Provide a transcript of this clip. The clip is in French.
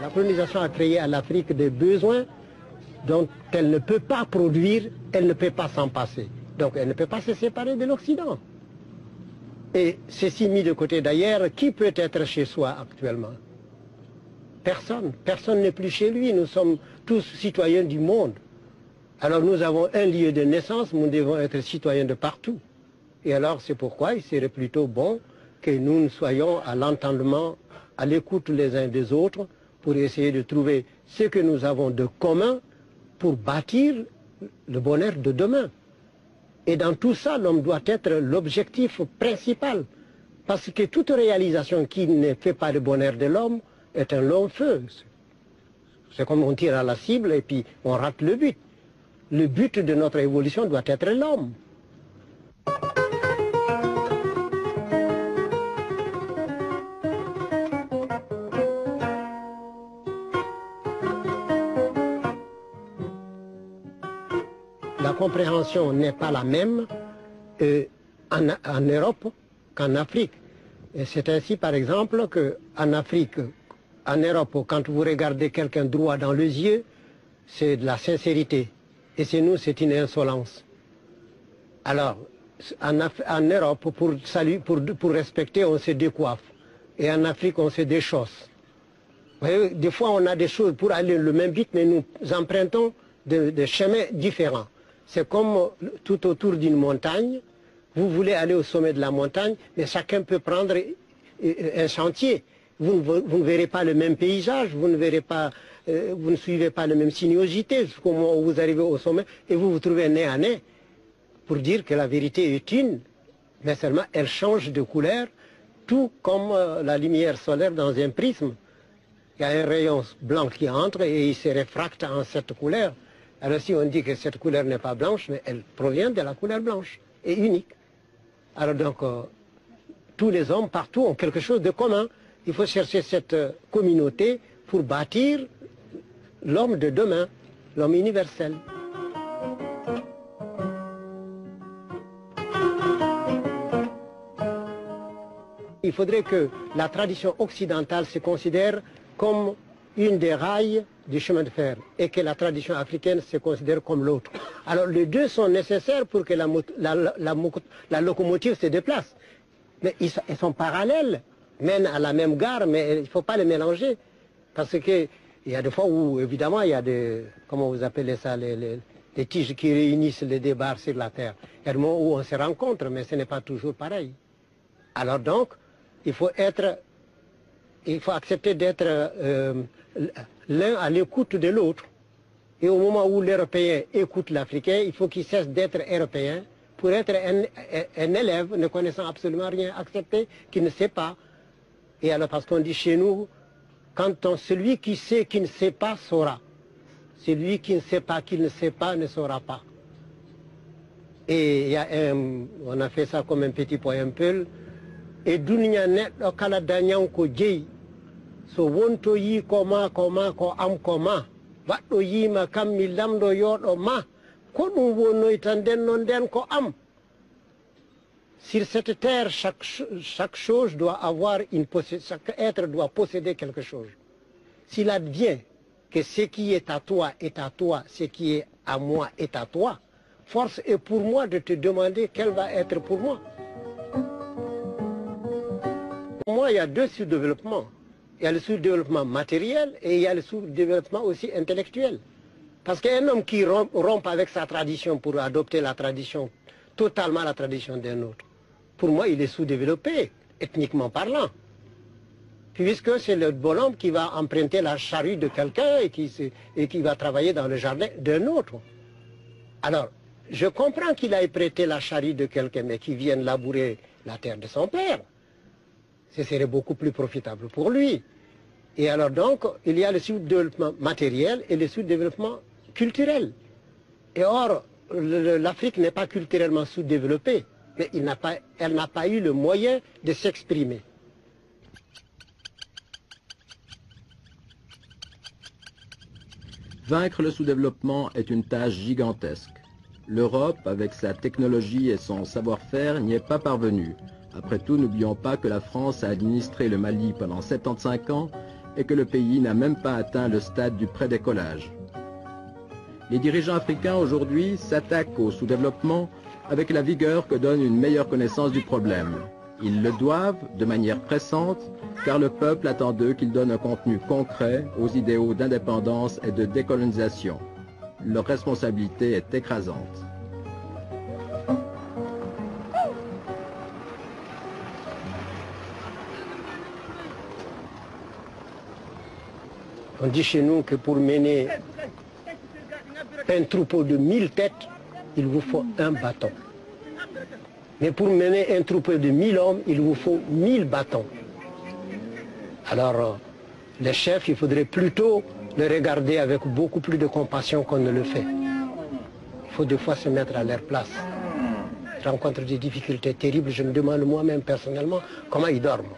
La colonisation a créé à l'Afrique des besoins dont elle ne peut pas produire, elle ne peut pas s'en passer. Donc elle ne peut pas se séparer de l'Occident. Et ceci mis de côté d'ailleurs, qui peut être chez soi actuellement? Personne. Personne n'est plus chez lui. Nous sommes tous citoyens du monde. Alors nous avons un lieu de naissance, nous devons être citoyens de partout. Et alors c'est pourquoi il serait plutôt bon que nous soyons à l'entendement, à l'écoute les uns des autres, pour essayer de trouver ce que nous avons de commun pour bâtir le bonheur de demain. Et dans tout ça, l'homme doit être l'objectif principal. Parce que toute réalisation qui ne fait pas le bonheur de l'homme est un long feu. C'est comme on tire à la cible et puis on rate le but. Le but de notre évolution doit être l'homme. La compréhension n'est pas la même en Europe qu'en Afrique. Et c'est ainsi, par exemple, qu'en Afrique, en Europe, quand vous regardez quelqu'un droit dans les yeux, c'est de la sincérité. Et chez nous, c'est une insolence. Alors, en Europe, pour respecter, on se décoiffe. Et en Afrique, on se déchausse. Vous voyez, des fois, on a des choses pour aller le même but, mais nous empruntons des chemins différents. C'est comme tout autour d'une montagne. Vous voulez aller au sommet de la montagne, mais chacun peut prendre un chantier. Vous ne verrez pas le même paysage, vous ne suivez pas la même sinuosité jusqu'au moment où vous arrivez au sommet et vous vous trouvez nez à nez pour dire que la vérité est une, mais seulement elle change de couleur, tout comme la lumière solaire dans un prisme. Il y a un rayon blanc qui entre et il se réfracte en cette couleur. Alors si on dit que cette couleur n'est pas blanche, mais elle provient de la couleur blanche et unique. Alors donc, tous les hommes partout ont quelque chose de commun. Il faut chercher cette communauté pour bâtir l'homme de demain, l'homme universel. Il faudrait que la tradition occidentale se considère comme une des rails du chemin de fer et que la tradition africaine se considère comme l'autre. Alors les deux sont nécessaires pour que la locomotive se déplace. Mais ils sont parallèles, mènent à la même gare, mais il ne faut pas les mélanger. Parce qu'il y a des fois où, évidemment, il y a des, comment vous appelez ça, les tiges qui réunissent les débats sur la terre. Il y a des moments où on se rencontre, mais ce n'est pas toujours pareil. Alors donc, il faut accepter d'être l'un à l'écoute de l'autre. Et au moment où l'Européen écoute l'Africain, il faut qu'il cesse d'être européen pour être un élève ne connaissant absolument rien, accepter qu'il ne sait pas. Et alors parce qu'on dit chez nous, celui qui sait qu'il ne sait pas saura. Celui qui ne sait pas qu'il ne sait pas ne saura pas. Et on a fait ça comme un petit poème peul. Et dunya neɗɗo kala dañanko jeyi so wonto yi koma ko am koma baɗɗo yima kam mi lamɗo yoɗo ma ko ɗum wonnoyta nden ko am. Sur cette terre, chaque chose doit avoir chaque être doit posséder quelque chose. S'il advient que ce qui est à toi, ce qui est à moi est à toi, force est pour moi de te demander quel va être pour moi. Pour moi, il y a deux sous-développements. Il y a le sous-développement matériel et il y a le sous-développement aussi intellectuel. Parce qu'un homme qui rompt avec sa tradition pour adopter la tradition, totalement la tradition d'un autre, pour moi, il est sous-développé, ethniquement parlant. Puisque c'est le bonhomme qui va emprunter la charrue de quelqu'un et qui va travailler dans le jardin d'un autre. Alors, je comprends qu'il ait prêté la charrue de quelqu'un, mais qu'il vienne labourer la terre de son père. Ce serait beaucoup plus profitable pour lui. Et alors donc, il y a le sous-développement matériel et le sous-développement culturel. Et or, l'Afrique n'est pas culturellement sous-développée, mais elle n'a pas eu le moyen de s'exprimer. Vaincre le sous-développement est une tâche gigantesque. L'Europe, avec sa technologie et son savoir-faire, n'y est pas parvenue. Après tout, n'oublions pas que la France a administré le Mali pendant 75 ans et que le pays n'a même pas atteint le stade du prédécollage. Les dirigeants africains aujourd'hui s'attaquent au sous-développement avec la vigueur que donne une meilleure connaissance du problème. Ils le doivent de manière pressante, car le peuple attend d'eux qu'ils donnent un contenu concret aux idéaux d'indépendance et de décolonisation. Leur responsabilité est écrasante. On dit chez nous que pour mener un troupeau de 1000 têtes, il vous faut un bâton. Mais pour mener un troupeau de 1000 hommes, il vous faut 1000 bâtons. Alors, les chefs, il faudrait plutôt les regarder avec beaucoup plus de compassion qu'on ne le fait. Il faut des fois se mettre à leur place. Je rencontre des difficultés terribles, je me demande moi-même personnellement comment ils dorment.